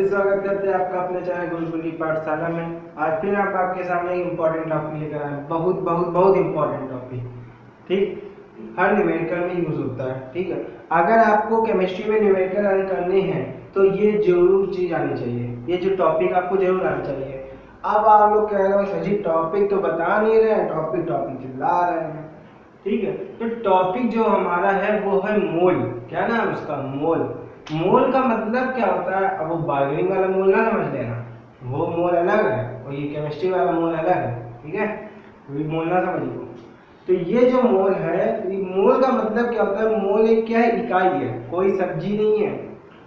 फिर स्वागत करते हैं आपका अपने चैनल गुरुकुल की पाठशाला में। आज फिर हम आपके सामने एक इम्पोर्टेंट टॉपिक लेकर आए हैं, बहुत बहुत बहुत इम्पोर्टेंट टॉपिक। ठीक, हर न्यूमेरिकल में यूज होता है। ठीक है, अगर आपको केमिस्ट्री में न्यूमेरिकल हल करने हैं तो ये जरूर चीज आनी चाहिए, ये जो टॉपिक आपको जरूर आना चाहिए। अब आप लोग कह रहे हो सर जी टॉपिक तो बता नहीं रहे हैं, टॉपिक टॉपिक चिल्ला रहे हैं। ठीक है, तो टॉपिक जो हमारा है वो है मोल। क्या नाम है उसका? मोल। मोल का मतलब क्या होता है? अब वो बार्गेनिंग वाला मोल ना समझ लेना, वो मोल अलग है और ये केमिस्ट्री वाला मोल अलग है। ठीक है, तो मोल ना समझिए। तो ये जो मोल है, ये मोल का मतलब क्या होता है? मोल एक क्या है? इकाई है, कोई सब्जी नहीं है,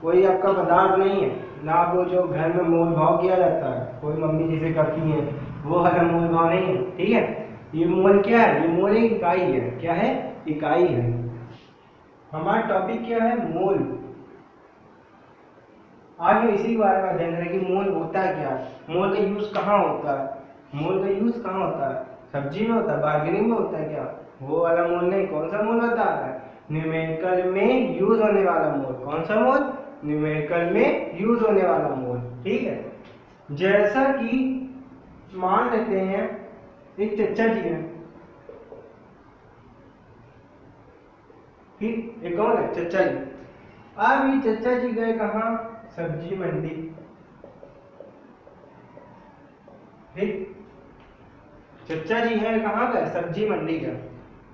कोई आपका पदार्थ नहीं है ना। वो जो घर में मोल भाव किया जाता है, कोई मम्मी जिसे करती है, वो वाला मोल भाव नहीं है। ठीक है, ये मोल क्या है? ये मोल एक इकाई है। क्या है? इकाई है। हमारा टॉपिक क्या है? मोल। आज हम इसी के बारे में अध्ययन करेंगे कि मोल होता है क्या, मोल का यूज कहाँ होता है। मोल का यूज कहाँ होता है? सब्जी में होता है, बार्गेनिंग में होता है क्या? वो वाला मोल नहीं। कौन सा मोल बता रहा है? न्यूमेरिकल में यूज होने वाला मोल। कौन सा मोल? न्यूमेरिकल में यूज होने वाला मोल। ठीक है, जैसा कि मान लेते हैं एक चचा जी है। ठीक, एक कौन है? चचा जी। अब ये चचा जी गए कहाँ? सब्जी मंडी। ठीक, चचा जी हैं कहाँ गए? सब्जी मंडी गए।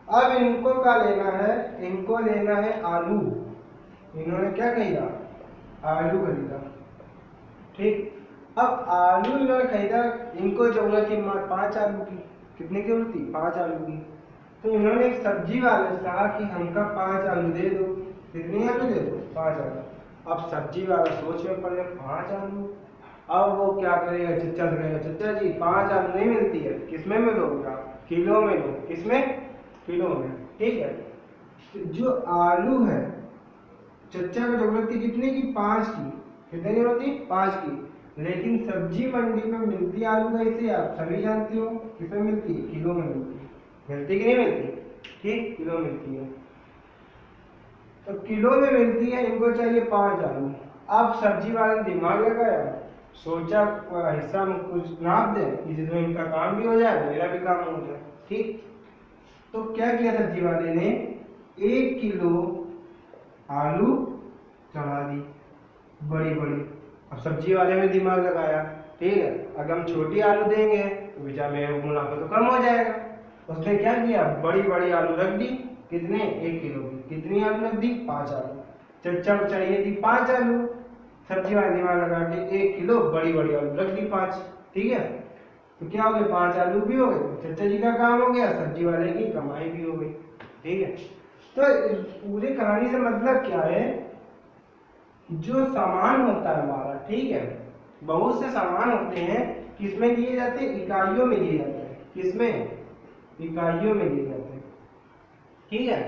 अब इनको क्या लेना है? इनको लेना है आलू। इन्होंने क्या खरीदा? आलू खरीदा। ठीक, अब आलू इन्होंने खरीदा, इनको जरूरत थी 5 आलू की। कितने की जरूरत थी? 5 आलू की। तो इन्होंने एक सब्जी वाले से कहा कि हमका 5 आलू दे दो। कितनी आलू दे दो? 5 आलू। अब सब्जी वाला सोच में पड़ गया, 5 आलू। अब वो क्या करेगा? चचा से कहेगा, चचा जी 5 आलू नहीं मिलती है, किसमें मिलोगे आप? किलो में लो। किसमें? किलो में। ठीक है, तो जो आलू है, चचा को जरूरत थी कितने की? 5 की। कितने की जरूरत थी? 5 की। लेकिन सब्जी मंडी में मिलती आलू कैसे? आप सभी जानते हो किसमें मिलती है? किलो में मिलती है। मिलती कि नहीं मिलती? ठीक, किलो मिलती है। तो किलो में मिलती है, इनको चाहिए 5 आलू। अब सब्जी वाले ने दिमाग लगाया, सोचा हिस्सा में कुछ नाप दे कि जिसमें इनका काम भी हो जाए, मेरा भी काम हो जाए। ठीक, तो क्या किया सब्जी वाले ने? 1 किलो आलू चढ़ा दी, बड़ी बड़ी। अब सब्जी वाले ने दिमाग लगाया, ठीक है, अगर हम छोटी आलू देंगे तो बेचारा मेरा मुनाफा तो कम हो जाएगा। उसने क्या किया? बड़ी बड़ी आलू रख दी। कितने? 1 किलो की। कितनी आलू रख दी? 5 आलू। चचा को चाहिए थी 5 आलू, सब्जी वाले दिमाग लगा के 1 किलो बड़ी बड़ी आलू रख दी 5। ठीक है, तो क्या हो गया? 5 आलू भी हो गए, चचा जी का काम हो गया, सब्जी वाले की कमाई भी हो गई। ठीक है, तो पूरी कहानी से मतलब क्या है? जो सामान होता है हमारा, ठीक है, बहुत से सामान होते हैं, किसमें लिए जाते हैं? इकाइयों में लिए जाते हैं। किसमें? इकाइयों में लिए जाते हैं। ठीक है,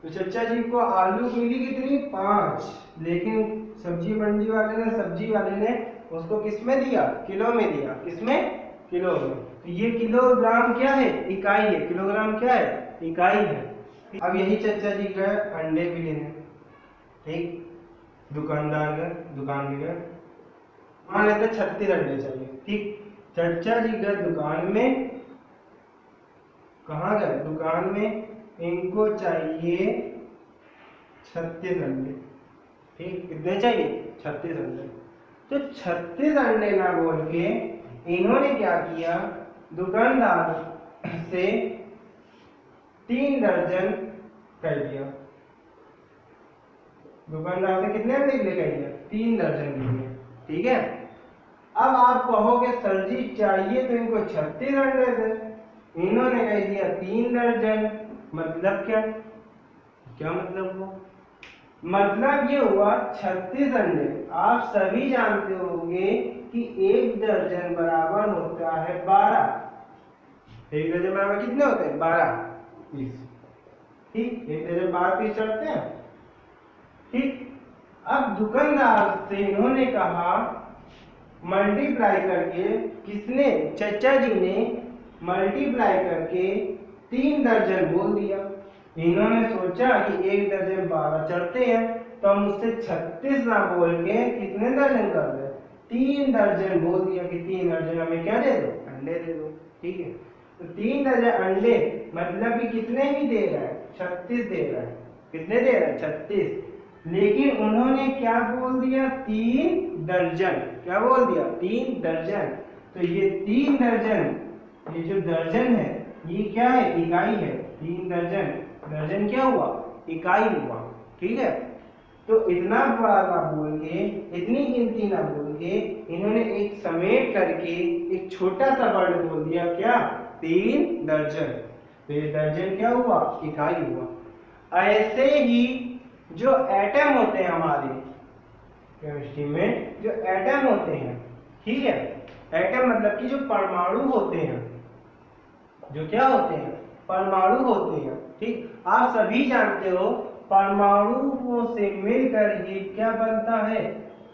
तो चचा जी को आलू मिली कितनी? 5। लेकिन सब्जी मंडी वाले ने, सब्जी वाले ने उसको किसमें दिया? किलो में दिया। किसमें? किलो में। तो ये किलोग्राम क्या है? इकाई है। किलोग्राम क्या है? इकाई है। अब यही चचा जी गए अंडे भी लेने। ठीक, दुकानदार गए, दुकान भी गए, मान लेते 36 अंडे चाहिए। ठीक, चचा जी गए दुकान में। कहाँ गए? दुकान में। इनको चाहिए 36 अंडे। ठीक, कितने चाहिए? 36 अंडे। तो 36 अंडे ना बोल के इन्होंने क्या किया? दुकानदार से 3 दर्जन कर दिया। दुकानदार से कितने अंडे ले दिया? 3 दर्जन लिए। ठीक है, अब आप कहोगे सर जी चाहिए तो इनको 36 अंडे थे, इन्होंने कह दिया 3 दर्जन। मतलब क्या? क्या मतलब हुआ? मतलब ये हुआ 36 अंडे। आप सभी जानते होंगे कि 1 दर्जन बराबर होता है 12। 1 दर्जन बराबर कितने होते हैं? 12 पीस। ठीक, 1 दर्जन 12 पीस चढ़ते हैं। ठीक, अब दुकानदार से इन्होंने कहा मल्टीप्लाई करके, किसने? चचा जी ने मल्टीप्लाई करके 3 दर्जन बोल दिया। इन्होंने सोचा कि 1 दर्जन 12 चढ़ते हैं, तो हम उससे 36 ना बोल के कितने दर्जन कर दे? 3 दर्जन बोल दिया कि 3 दर्जन हमें क्या दे दो, अंडे दे दो। ठीक है, तो 3 दर्जन अंडे मतलब कि कितने ही दे रहा है, 36 दे रहा है। कितने दे रहा है, 36। लेकिन उन्होंने क्या बोल दिया, 3 दर्जन। क्या बोल दिया, 3 दर्जन। तो ये 3 दर्जन, ये जो दर्जन है ये क्या है, इकाई है। 3 दर्जन, दर्जन क्या हुआ, इकाई हुआ। ठीक है, तो इतना बड़ा ना बोल के, इतनी गिनती ना बोल के, इन्होंने एक समेट करके एक छोटा सा वर्ड बोल दिया, क्या, 3 दर्जन। तो ये दर्जन क्या हुआ, इकाई हुआ। ऐसे ही जो एटम होते हैं हमारे केमिस्ट्री में, जो एटम होते हैं, ठीक है, एटम मतलब कि जो परमाणु होते हैं, जो क्या होते हैं, परमाणु होते हैं। ठीक, आप सभी जानते हो परमाणुओं से मिलकर ही क्या बनता है,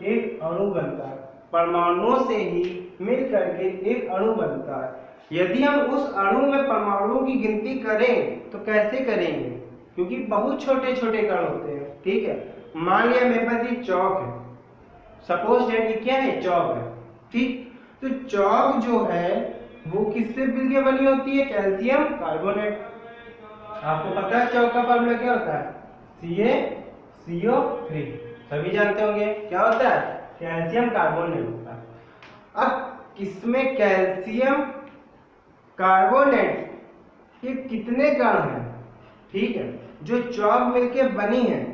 एक अणु बनता है। परमाणुओं से ही मिलकर के एक अणु बनता है। यदि हम उस अणु में परमाणुओं की गिनती करें तो कैसे करेंगे, क्योंकि बहुत छोटे छोटे कण होते हैं। ठीक है, मान लिया मेरे पास ये चौक है, सपोज दैट ये क्या है, चौक है। ठीक, तो चौक जो है वो किससे मिलकर बनी होती है, कैल्शियम कार्बोनेट। आपको पता है चौक का फॉर्मूला क्या होता है, CaCO3। सभी जानते होंगे क्या होता है, कैल्शियम कार्बोनेट होता है। अब इसमें कैल्शियम कार्बोनेट ये कितने कण हैं, ठीक है, जो चौक मिलकर बनी है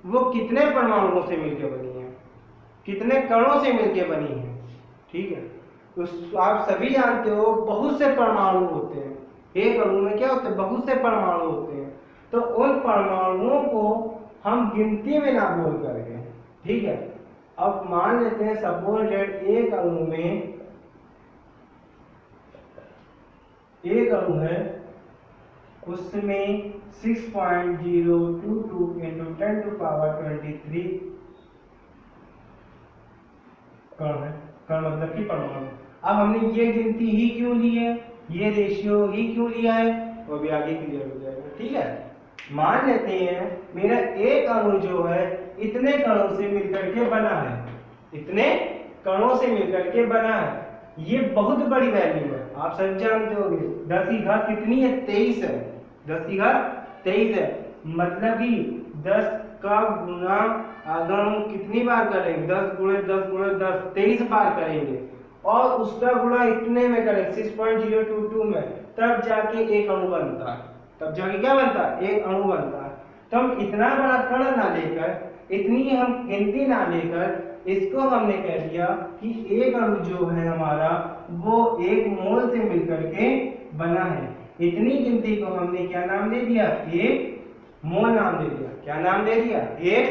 वो कितने परमाणुओं से मिलकर बनी है, कितने कणों से मिलकर बनी है। ठीक है, तो आप सभी जानते हो बहुत से परमाणु होते हैं, एक अणु में क्या होते हैं, बहुत से परमाणु होते हैं। तो उन परमाणुओं को हम गिनती में ना बोल करके, ठीक है, अब मान लेते हैं सपोज दैट एक अणु में, एक अणु है उसमें 6.022 into 10⁻23 कण है। कण मतलब कि परमाणु। अब हमने ये गिनती ही क्यों ली है, ये रेशियो ही क्यों लिया है, वो भी आगे क्लियर हो जाएगा। ठीक है, मान लेते हैं मेरा एक अणु जो है इतने कणों से मिलकर के बना है, इतने कणों से मिलकर के बना है। ये बहुत बड़ी वैल्यू है, आप सब जानते होंगे। 10 की घात कितनी है, 23 है। 10 की घात 23 है, मतलब कि 10 का गुना अगर हम कितनी बार करेंगे, 10 गुणे 10 गुणे 10, 23 बार करेंगे, और उसका गुणा इतने में करेंगे 6.022 में, तब जाके एक अणु बनता है। तब जाके क्या बनता है, एक अणु बनता है। तो हम इतना बड़ा कण ना लेकर, इतनी हम गिनती ना लेकर, इसको हमने कह दिया कि एक अणु जो है हमारा वो 1 मोल से मिलकर के बना है। इतनी गिनती को हमने क्या नाम दे दिया, 1 मोल नाम दे दिया। क्या नाम दे दिया, 1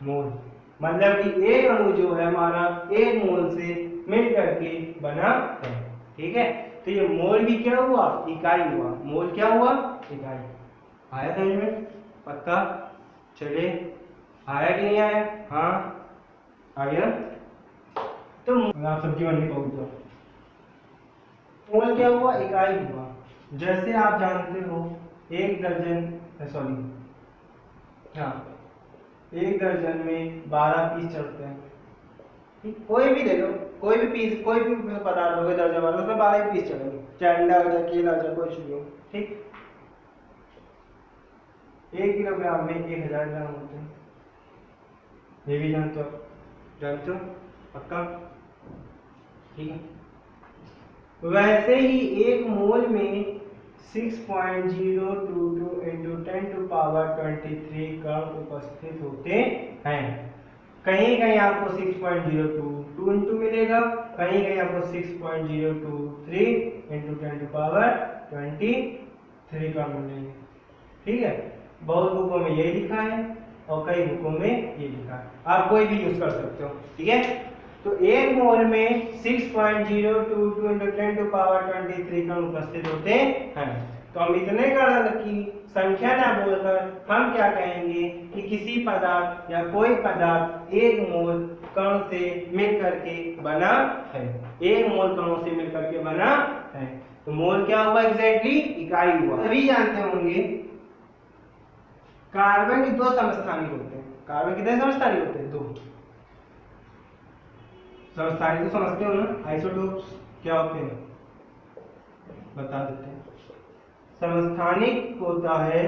मोल। मतलब कि एक अणु जो है हमारा 1 मोल से मिलकर के बना है। ठीक है, तो ये मोल भी क्या हुआ, इकाई हुआ। मोल क्या हुआ, इकाई। आया समझ में, पक्का। चलिए, आया कि नहीं आया, हाँ आ गया। तो आप सब्जी मंडी पहुंच जाओ। मोल क्या हुआ, इकाई हुआ। जैसे आप जानते हो 1 दर्जन, सॉरी हाँ, 1 दर्जन में 12 पीस चलते हैं। ठीक, कोई भी ले लो, कोई भी पीस, कोई भी पदार्थ हो दर्जन वाला, उसमें 12 पीस चलेंगे, चाहे अंडा हो चाहे केला हो चाहे कुछ भी हो। ठीक, 1 किलोग्राम में 1000 ग्राम होते हैं। ये भी जानते हो, जानते हो पक्का। ठीक है, वैसे ही 1 मोल में 6.022 into 10⁻23 कण उपस्थित होते हैं। कहीं कहीं आपको 6.022 इंटू मिलेगा, कहीं कहीं आपको 6.023 into 10⁻23 कण मिलेंगे। ठीक है, बहुत बुकों में ये लिखा है और कई बुकों में ये लिखा है, आप कोई भी यूज कर सकते हो। ठीक है, तो 1 मोल में 6.022 into 10⁻23 कण उपस्थित होते हैं। तो हम इतने कण की संख्या ना बोलकर हम क्या कहेंगे कि किसी पदार्थ या कोई पदार्थ 1 मोल कण से मिल करके बना है। 1 मोल कणों से मिल करके बना है। तो मोल क्या हुआ, एग्जैक्टली इकाई हुआ। सभी जानते होंगे कार्बन के 2 समस्थानिक होते हैं। कार्बन कितने समस्थानिक होते हैं, 2। समस्थानिक तो समझते हो ना, आइसोटोप्स क्या होते हैं बता देते हैं। समस्थानिक होता है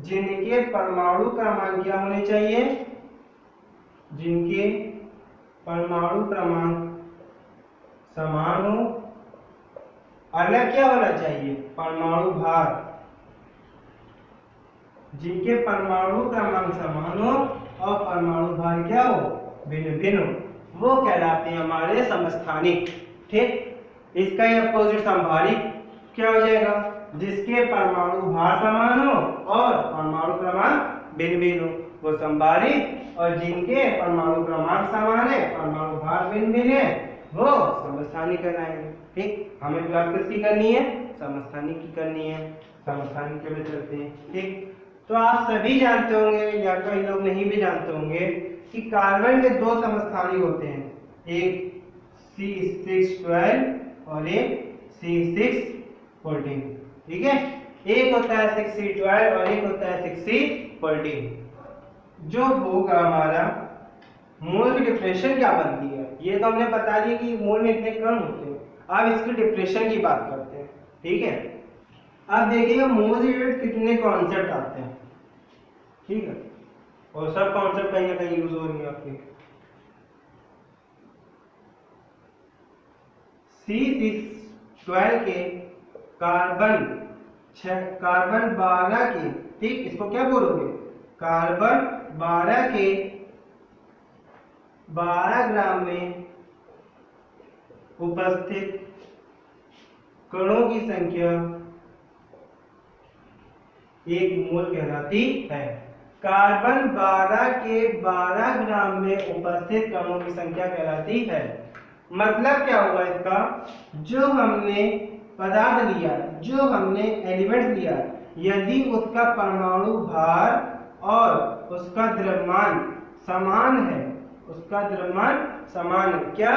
जिनके परमाणु क्रमांक क्या होने चाहिए, जिनके परमाणु क्रमांक समान हो, अलग क्या होना चाहिए, परमाणु भार, जिनके परमाणु क्रमांक समान हो और परमाणु भार क्या हो, भिन्न भिन्न हो, वो कहलाते हैं हमारे समस्थानिक। ठीक, इसका ही अपोजिट समभारिक क्या हो जाएगा, जिसके परमाणु भार समान हो और परमाणु क्रमांक भिन्न भिन्न हो, वो समभारिक। और जिनके परमाणु क्रमांक समान है, परमाणु भार भिन्न भिन्न है, वो समस्थानिक कहलाएंगे। ठीक, हमें बात किसकी करनी है, समस्थानिक की करनी है, समस्थानिक के लिए चलते हैं। ठीक, तो आप सभी जानते होंगे या कई लोग नहीं भी जानते होंगे कि कार्बन में दो समस्थानिक होते हैं, एक C612 और एक C614। ठीक है, एक होता है 6C12 और एक होता है 6C14। जो होगा हमारा मोल की डिप्रेशन क्या बनती है, ये तो हमने बता दिया कि मोल में इतने कण होते हैं। अब इसकी डिप्रेशन की बात करते हैं। ठीक है, अब देखिएगा मोल से रिलेटेड कितने कॉन्सेप्ट आते हैं। ठीक है, और सब कॉन्सेप्ट कहीं ना कहीं यूज हो रही है आपके। C612 के कार्बन 12 के, ठीक, इसको क्या बोलोगे, कार्बन 12 के 12 ग्राम में उपस्थित कणों की संख्या 1 मोल कहलाती है। कार्बन 12 के 12 ग्राम में उपस्थित कणों की संख्या कहलाती है। मतलब क्या हुआ इसका, जो हमने पदार्थ लिया, जो हमने एलिमेंट लिया, यदि उसका परमाणु भार और उसका द्रव्यमान समान है, उसका द्रव्यमान समान है, क्या,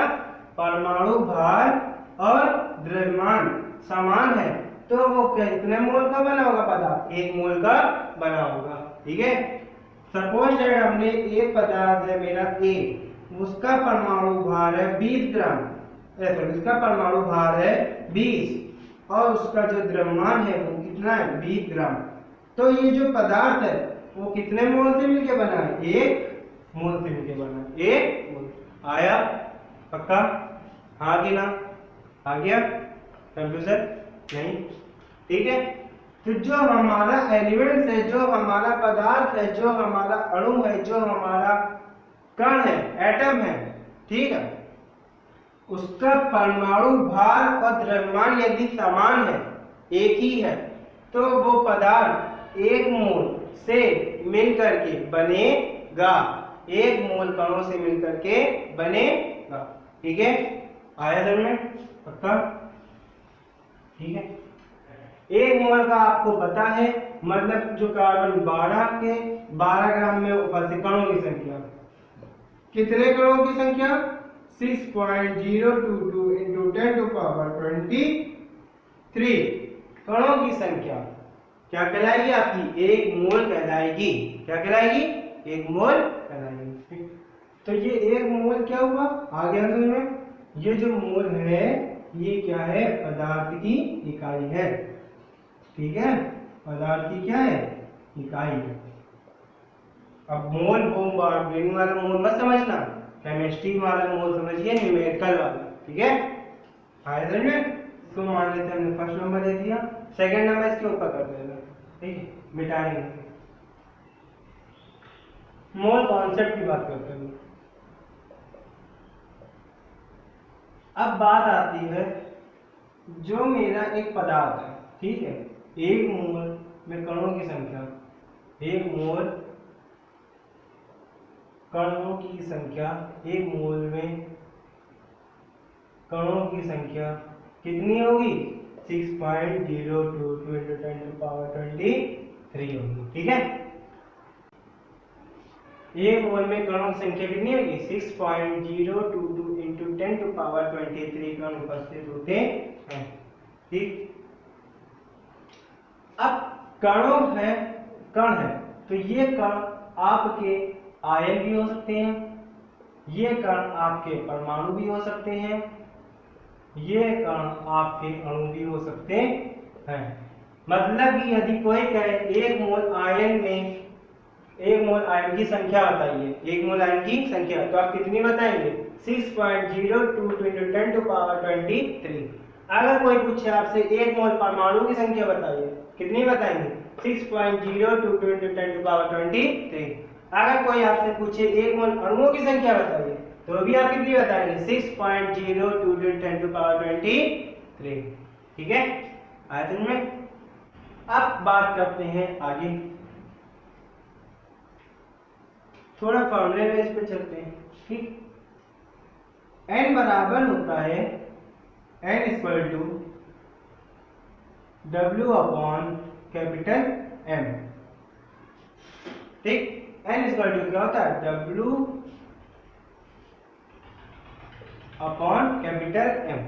परमाणु भार और द्रव्यमान समान है, तो वो कितने मोल का बना होगा पदार्थ, 1 मोल का बना होगा। ठीक है, सपोज दैट हमने एक पदार्थ है मेरा A, उसका परमाणु भार है 20 ग्राम, इसका परमाणु भार है 20 और उसका जो द्रव्यमान है वो कितना है, 20 ग्राम। तो ये जो पदार्थ है वो कितने मोल से मिलके बना है, 1 मोल से मिलके बना है। 1 मोल आया, पक्का, हाँ कि ना, आ गया, कंफ्यूजन नहीं। ठीक है, तो जो हमारा एलिमेंट्स है, जो हमारा पदार्थ है, जो हमारा अणु है, जो हमारा कण है, एटम है, ठीक है, उसका परमाणु भार और द्रव्यमान यदि समान है, एक ही है, तो वो पदार्थ 1 मोल से मिलकर के बनेगा, 1 मोल कणों से मिलकर के बनेगा। ठीक है, आया समझ में, पक्का, ठीक है। 1 मोल का आपको पता है, मतलब जो कार्बन 12 के 12 ग्राम में उपस्थित कणों की संख्या, कितने कणों की संख्या, 6.022 into 10 to power 23 कणों की संख्या क्या कहलाएगी आपकी, 1 मोल कहलाएगी। क्या कहलाएगी, 1 मोल कहलाएगी। तो ये 1 मोल क्या हुआ, आ गया समझ में, ये जो मोल है ये क्या है, पदार्थ की इकाई है। ठीक है, पदार्थ की क्या है, इकाई है। अब मोल बोम वाला मोल मत समझना, केमिस्ट्री वाला मोल समझिए, न्यूमेरिकल वाला। ठीक है, आया समझ में। तो मान लेते हैं हमने फर्स्ट नंबर दे दिया, सेकंड नंबर इसके ऊपर कर देना। ठीक है, मिटाएंगे। मोल कॉन्सेप्ट की बात करते हैं। अब बात आती है, जो मेरा एक पदार्थ है, ठीक है, 1 मोल में कणों की संख्या, 1 मोल कणों की संख्या, 1 मोल में कणों की संख्या कितनी होगी, 6.022 into 10 to power 23 होगी। ठीक है, 1 मोल में कणों की संख्या कितनी होगी, 6.022 into 10 to power 23 कण उपस्थित होते हैं। ठीक, अब कणों है, कण है, तो ये कण आपके आयन भी हो सकते हैं, ये कण आपके परमाणु भी हो सकते हैं, ये कण आपके अणु भी हो सकते हैं। मतलब कि यदि कोई कहे एक मोल आयन में, एक मोल आयन की संख्या बताइए, एक मोल आयन की संख्या, तो आप कितनी बताएंगे? 6.02 × 10⁻23। अगर कोई पूछे आपसे एक मोल परमाणु की संख्या बताइए, कितनी बताएंगे? 6.02 × 10⁻23। अगर कोई आपसे पूछे एक मोल अणुओं की संख्या बताइए, तो भी आप कितनी बताएंगे? 6.02 × 10⁻23। ठीक है, आयतन में। अब बात करते हैं आगे, थोड़ा फॉर्मूले बेस पे चलते हैं। ठीक, n बराबर होता है n equal to W upon capital M। ठीक, n इक्वल टू क्या होता है? W अपॉन कैपिटल M,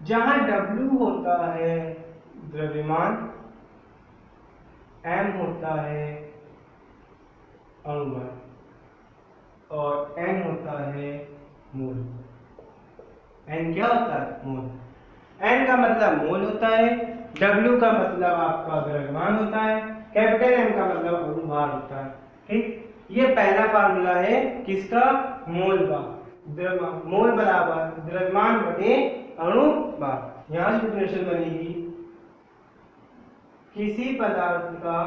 जहां W होता है द्रव्यमान, M होता है अणुबल और n होता है मोल। n क्या होता है? मोल। n का मतलब मोल होता है, w का मतलब आपका द्रव्यमान होता है, कैपिटल M का मतलब अणुभार होता है। ठीक, ये पहला फार्मूला है किसका? मोल का। द्रव्यमान, मोल बराबर द्रव्यमान बटे अणुभार। यहां से डिफरेंशियल बनेगी किसी पदार्थ का,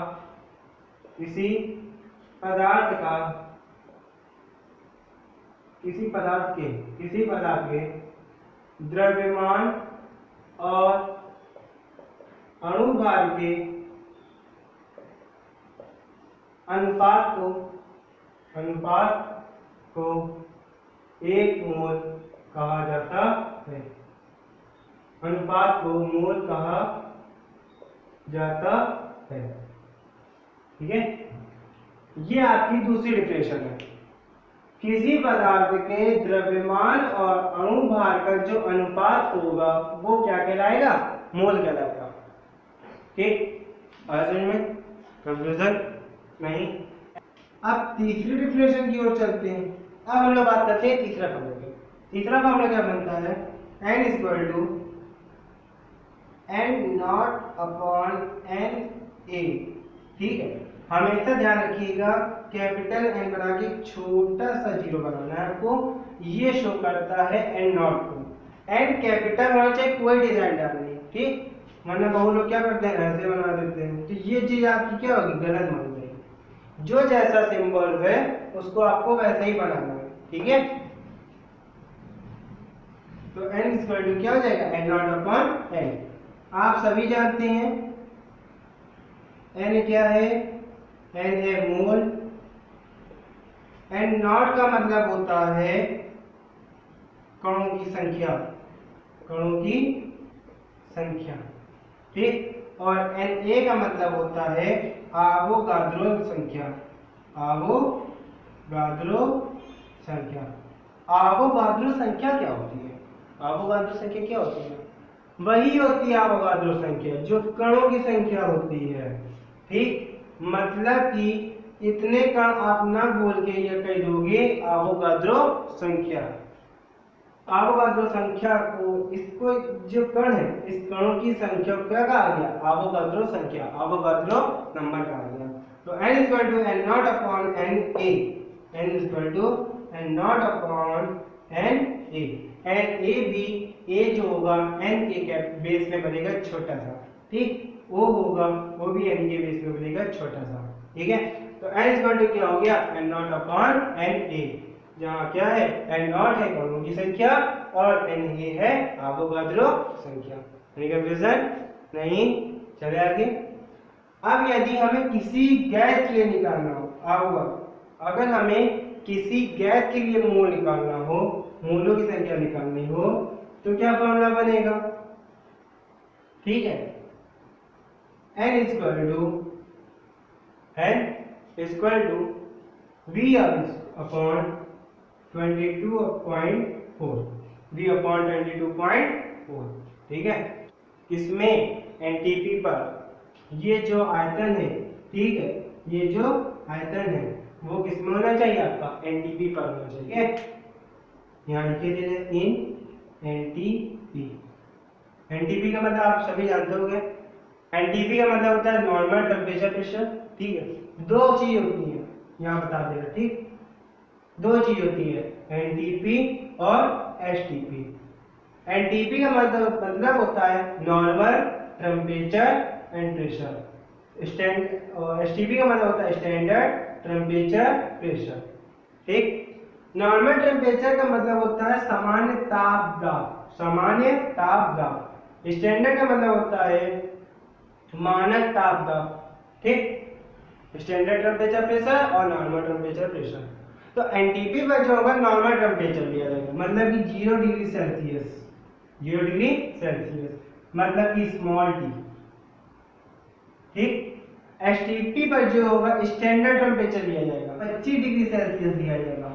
किसी पदार्थ का, किसी पदार्थ के द्रव्यमान और अणुभार के अनुपात को एक मोल कहा जाता है। अनुपात को मोल कहा जाता है। ठीक है, ये आपकी दूसरी डिफिनेशन है। किसी पदार्थ के द्रव्यमान और अणुभार का जो अनुपात होगा वो क्या कहलाएगा? मोल कहलाएगा। ठीक, समझ में कंफ्यूजन नहीं। अब तीसरी डिफिनेशन की ओर चलते हैं। अब हम लोग बात करते हैं तीसरा फॉर्मूला की। तीसरा फॉर्मूला क्या बनता है? n equal to n naught upon n a। ठीक है, हमेशा ध्यान रखिएगा कैपिटल N बना के छोटा सा जीरो बनाना है आपको। ये शो करता है n नॉट को। n कैपिटल होना चाहिए, कोई डिजाइन डालनी। ठीक, वरना बहुत लोग क्या करते हैं? ऐसे बना देते हैं। तो ये चीज आपकी क्या होगी? गलत मान जाएगी। जो जैसा सिंबल है उसको आपको वैसा ही बनाना है। ठीक है, तो n इक्वल टू क्या हो जाएगा? n naught upon n। आप सभी जानते हैं n क्या है? n है मोल। n नॉट का मतलब होता है कणों की संख्या, कणों की संख्या। ठीक, और Na का मतलब होता है आवोगाद्रो संख्या, आवोगाद्रो संख्या। आवोगाद्रो संख्या क्या होती है? आवोगाद्रो संख्या क्या होती है? वही होती है आवोगाद्रो संख्या जो कणों की संख्या होती है। ठीक, मतलब कि इतने कण आप ना बोल के ये कह दोगे आवोगाद्रो संख्या। आवोगाद्रो संख्या को, इसको जो कण है इस कणों की संख्या को क्या कहा गया? आवोगाद्रो संख्या, आवोगाद्रो नंबर कहा गया। तो n equal to n naught upon n a, n equal to n naught upon n a। n a भी a जो होगा n के बेस में बनेगा छोटा सा। ठीक, o होगा वो भी n के बेस में बनेगा छोटा सा। ठीक है, तो n इक्वल टू क्या हो गया? n naught upon n a, जहाँ क्या है? n नॉट है कणों की संख्या और n a है आवोगाद्रो संख्या। कंफ्यूजन नहीं। चले आगे। अब यदि हमें किसी गैस के लिए निकालना हो, अगर हमें किसी गैस के लिए मोल निकालना हो, मोलों की संख्या निकालनी हो, तो क्या फॉर्मूला बनेगा? ठीक है, n equal to v upon 22.4, v upon 22.4। ठीक है, इसमें एनटीपी पर ये जो आयतन है, ठीक है, ये जो आयतन है वो किस में होना चाहिए आपका एनटीपी पर होना चाहिए। यहाँ लिखे थे इन एनटीपी। एनटीपी का मतलब आप सभी जानते होंगे, एनटीपी का मतलब होता है नॉर्मल टेम्परेचर प्रेशर। ठीक है, दो चीज होती है यहाँ बता देगा। ठीक, दो चीज होती है एनटीपी और एसटीपी। एनटीपी का मतलब होता है normal temperature and pressure. STP का मतलब होता है स्टैंडर्ड टेम्परेचर प्रेशर। ठीक, नॉर्मल टेम्परेचर का मतलब होता है सामान्य ताप दाब, सामान्य ताप दाब। स्टैंडर्ड का मतलब होता है मानक ताप दाब। ठीक, स्टैंडर्ड टेम्परेचर प्रेशर और नॉर्मल टेम्परेचर प्रेशर। तो एनटीपी पर जो होगा नॉर्मल टेम्परेचर लिया जाएगा, मतलब कि 0 डिग्री सेल्सियस, 0 डिग्री सेल्सियस मतलब कि स्मॉल टी। ठीक, एसटीपी पर जो होगा स्टैंडर्ड टेम्परेचर लिया जाएगा, 25 डिग्री सेल्सियस दिया जाएगा।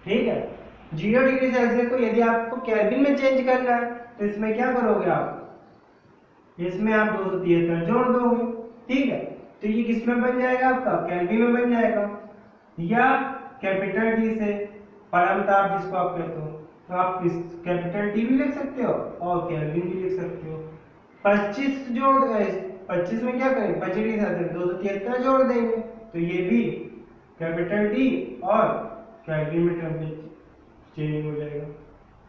ठीक है, 0 डिग्री सेल्सियस को यदि आपको केल्विन में चेंज करना है तो इसमें क्या करोगे आप, इसमें आप 273 जोड़ दोगे। ठीक है, तो ये किस में बन जाएगा आपका केल्विन में बन जाएगा, या कैपिटल टी से परम ताप जिसको आप कहते हो, तो आप कैपिटल टी भी लिख सकते हो और केल्विन भी लिख सकते हो। 25 जोड़ 25 में क्या करेंगे, 25 डिग्री सेल्सियस 273 जोड़ देंगे, तो ये भी कैपिटल टी और केल्विन में टेम्परेचर चेंज हो जाएगा।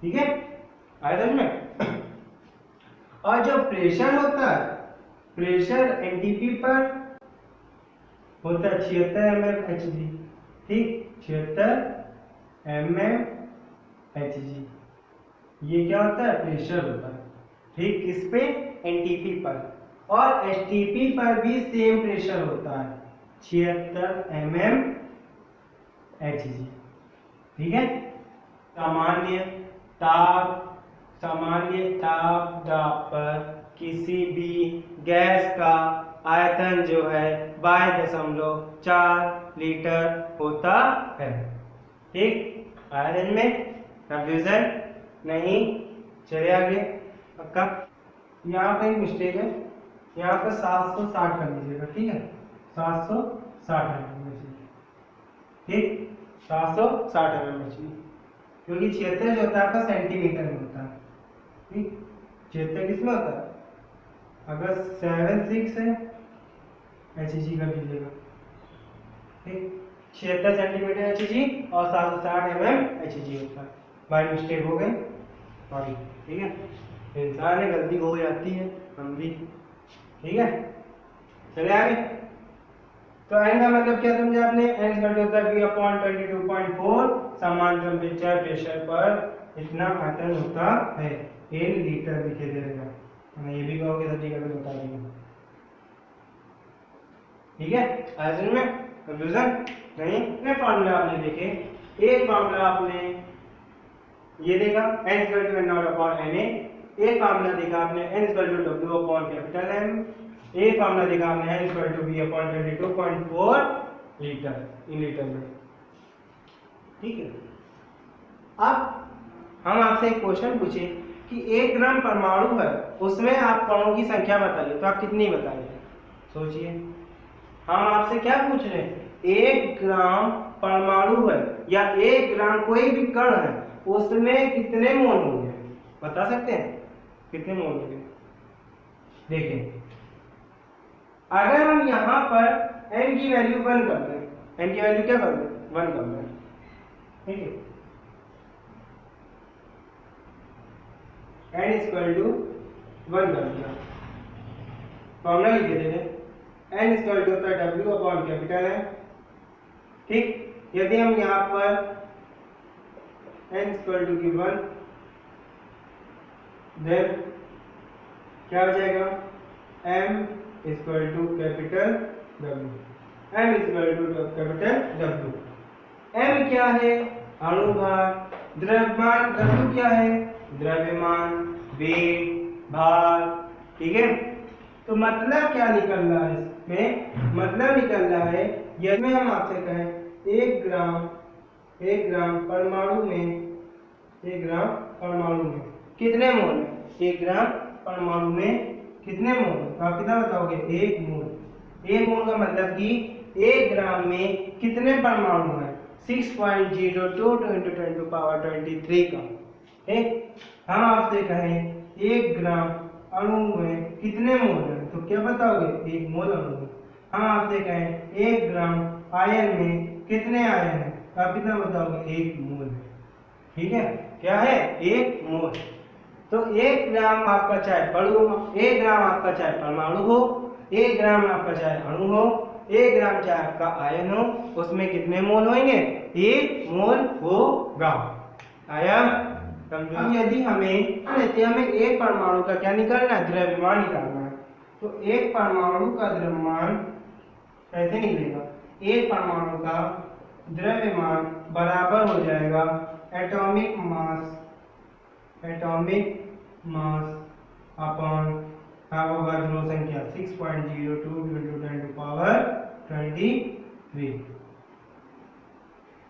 ठीक है, आया समझ में। और जो प्रेशर होता है, प्रेशर एनटीपी पर होता है 76 mmHg। ठीक, 76 mmHg, ये क्या होता है, प्रेशर होता है। ठीक, किस पे, एनटीपी पर। और एसटीपी पर भी सेम प्रेशर होता है 76 mmHg। ठीक है, सामान्य ताप दाब पर किसी भी गैस का आयतन जो है 22.4 लीटर होता है। ठीक, आयतन में कंफ्यूजन नहीं। चलिए आगे। पक्का, यहाँ पे एक मिस्टेक है, यहाँ पर 760 कर लीजिएगा। ठीक है, 760 mm। ठीक, 760 mm, क्योंकि 76 जो होता है आपका सेंटीमीटर में होता है। ठीक, 76 किसमें होता है, अगर 76 है HG कर लीजिएगा। ठीक, 76 सेंटीमीटर HG और 760 HG होता है। बाई मिस्टेक हो गई, सॉरी। ठीक है, इंसान है, गलती हो जाती है, हम भी। ठीक है, चले आगे। तो एन का मतलब क्या समझे आपने, एन इक्वल टू होता है V/22.4, समान टेम्परेचर प्रेशर पर इतना आयतन होता है। इन लीटर लिखे दे रहेगा, मैं ये भी कहोगे तो ठीक है, बता देंगे। ठीक है, आयतन में कंफ्यूजन नहीं। इतने फार्मूला आपने देखे, एक फार्मूला आपने ये देखा n इक्वल टू n0/Na, एक फार्मूला देखा आपने n इक्वल टू W/M, एक फार्मूला देखा आपने n equal to V/22.4 litre in litre में। ठीक है, अब हम आपसे एक क्वेश्चन पूछे कि 1 ग्राम परमाणु है, उसमें आप कणों की संख्या बताइए, तो आप कितनी बताइए, सोचिए। हम आपसे क्या पूछ रहे हैं, 1 ग्राम परमाणु है या 1 ग्राम कोई भी कण है, उसमें कितने मोल होंगे, बता सकते हैं कितने मोल होंगे। देखिए, अगर हम यहाँ पर n की वैल्यू 1 कर दें, n की वैल्यू क्या कर दें, 1 कर दें। ठीक है, n इक्वल टू 1 कर दिया, फॉर्मूला लिख देते हैं, n इक्वल टू होता है W/M। ठीक, यदि हम यहाँ पर n इक्वल टू की 1, देन क्या हो जाएगा, m equal to capital W, m equal to capital W। m क्या है, अणुभार, द्रव्यमान, W क्या है, द्रव्यमान, वेग, भार। ठीक है, तो मतलब क्या निकल रहा है इसमें, मतलब निकल रहा है, यदि हम आपसे कहें 1 ग्राम परमाणु में, 1 ग्राम परमाणु में कितने मोल है, 1 ग्राम परमाणु में कितने मोल, तो आप कितना बताओगे, 1 मोल। 1 मोल का मतलब कि 1 ग्राम में कितने परमाणु हैं? 6.02 × 10⁻23 का। ठीक, हम आपसे कहें 1 ग्राम अणु में कितने मोल हैं, तो क्या बताओगे? 1 मोल अणु में। हम आपसे कहें 1 ग्राम आयन में कितने आयन हैं, तो आप कितना बताओगे? 1 मोल। ठीक है, क्या है? 1 मोल। तो 1 ग्राम आपका चाहे एक ग्राम आपका चाहे परमाणु हो, 1 ग्राम आपका चाहे अणु हो, 1 ग्राम चाहे आपका आयन हो, उसमें कितने मोल होंगे? 1 मोल होगा। आया? अब यदि हमें एक परमाणु का क्या निकालना है? द्रव्यमान निकालना है। तो एक परमाणु का द्रव्यमान कैसे निकलेगा? एक परमाणु का द्रव्यमान बराबर हो जाएगा एटॉमिक मास अपॉन एवोगाड्रो संख्या 6.02 × 10⁻23।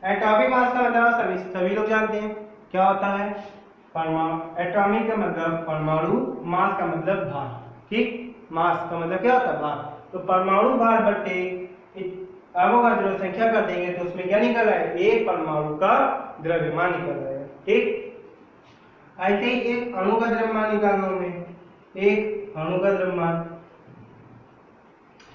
एटॉमिक मास का मतलब सभी लोग जानते हैं क्या होता है? परमाणु। एटॉमिक का मतलब परमाणु, मास का मतलब भार। ठीक, मास का मतलब क्या होता है? भार। तो परमाणु भार बटे एवोगाड्रो संख्या कर देंगे तो उसमें क्या निकल आएगा? एक परमाणु का द्रव्यमान निकल आएगा। ठीक, ऐसे ही एक अणु का द्रव्यमान निकालना हमें। एक अणु का द्रव्यमान,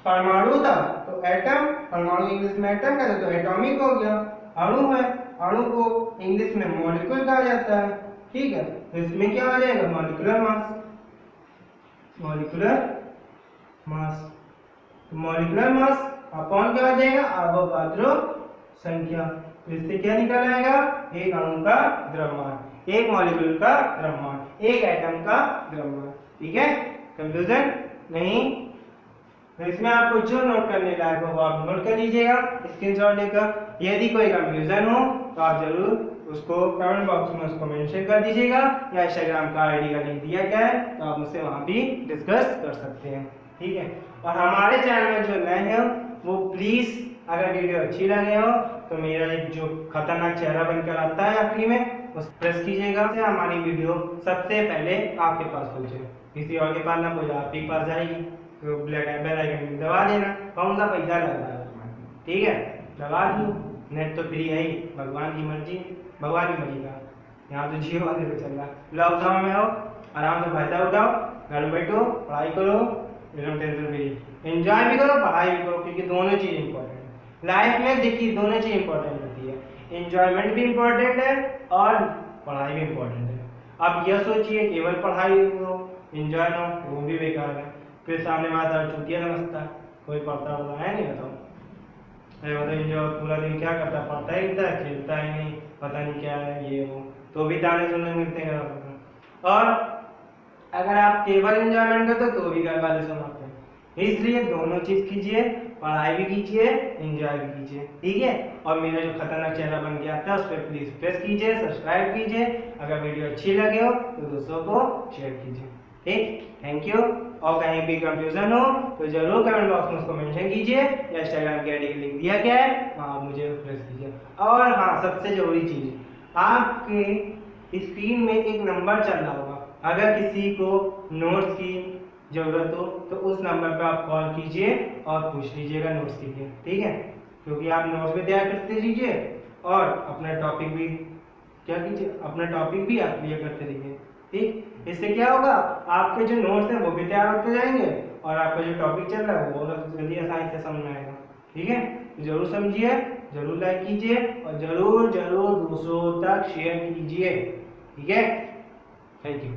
परमाणु था तो एटम, परमाणु इंग्लिश में एटम कहते हैं तो एटॉमिक हो गया। अणु है, अणु को इंग्लिश में मॉलिक्यूल कहा जाता है। ठीक है, तो इसमें क्या आ जाएगा? Molecular mass. Molecular mass, molecular mass upon क्या आ जाएगा? एवोगाड्रो संख्या। तो इससे क्या निकल आएगा? एक अणु का द्रव्यमान, एक मॉलिक्यूल का द्रव्यमान, एक एटम का द्रव्यमान। ठीक है, कंफ्यूजन नहीं? तो इसमें आपको जो नोट करने लायक हो वो आप नोट कर लीजिएगा स्क्रीनशॉट लेकर। यदि कोई कंफ्यूजन हो तो आप जरूर उसको कमेंट बॉक्स में उसको मेंशन कर दीजिएगा, या इंस्टाग्राम का आईडी का लिंक दिया गया है तो आप मुझसे वहां भी डिस्कस कर सकते हैं। ठीक है, और हमारे चैनल में जो नए हैं वो प्लीज, अगर वीडियो अच्छी लगे हो तो मेरा एक जो खतरनाक चेहरा बनकर आता है आखिरी में, उस प्रेस कीजिएगा से हमारी वीडियो सबसे पहले आपके पास पहुंचे। किसी और के पास ना पहुंचे, आप ही पास जाएगी। तो ब्लैक बेल आइकन दबा देना, कौन सा पैसा लग रहा है? ठीक है, दबा दो, नेट तो फ्री है ही, भगवान की मर्जी, भगवान की मर्जी का। यहाँ तो जियो वाले को चल रहा है। लॉकडाउन में हो, आराम से फायदा उठाओ, घर में बैठो, पढ़ाई करो, एकदम टेंशन फ्री, एंजॉय भी करो, पढ़ाई भी करो, क्योंकि दोनों चीज इंपॉर्टेंट है लाइफ में। देखिए, दोनों चीज इंपॉर्टेंट होती है, एंजॉयमेंट भी इंपॉर्टेंट है और पढ़ाई भी इंपॉर्टेंट है। आप यह सोचिए केवल पढ़ाई हो, एंजॉय ना हो, वो भी बेकार है। फिर सामने वाला चूतिया समझता, कोई पढ़ता होता है नहीं, बताओ? मतलब जो पूरा दिन क्या करता, पढ़ता ही रहता है, खेलता ही नहीं, पता नहीं क्या है ये वो, तो भी ताने सुनने मिलते हैं। और अगर आप केवल एंजॉयमेंट करते हो तो भी घर वाले सुनाते हैं। इसलिए दोनों चीज कीजिए, पढ़ाई भी कीजिए, एंजॉय भी कीजिए। ठीक है, और मेरा जो खतरनाक चेहरा बन के आता है उस पर प्लीज प्रेस कीजिए, सब्सक्राइब कीजिए। अगर वीडियो अच्छी लगे हो तो दोस्तों को शेयर कीजिए। ठीक, थैंक यू। और कहीं भी कंफ्यूजन हो तो जरूर कमेंट बॉक्स में उसको मेंशन कीजिए, या इंस्टाग्राम के आईडी का लिंक दिया गया है, वहाँ आप मुझे प्रेस कीजिए। और हाँ, सबसे जरूरी चीज, आपके स्क्रीन में एक नंबर चल रहा होगा, अगर किसी को नोट्स की जरूरत हो तो उस नंबर पर आप कॉल कीजिए और पूछ लीजिएगा नोट्स के लिए। ठीक है, क्योंकि आप नोट्स भी तैयार करते रहिए और अपना टॉपिक भी क्या कीजिए, अपना टॉपिक भी आप क्लियर करते रहिए। ठीक, इससे क्या होगा? आपके जो नोट्स हैं वो भी तैयार होते जाएंगे और आपका जो टॉपिक चल रहा है वो जल्दी आसानी से समझ में आएगा। ठीक है, जरूर समझिए, जरूर लाइक कीजिए और जरूर जरूर दूसरों तक शेयर कीजिए। ठीक है, थैंक यू।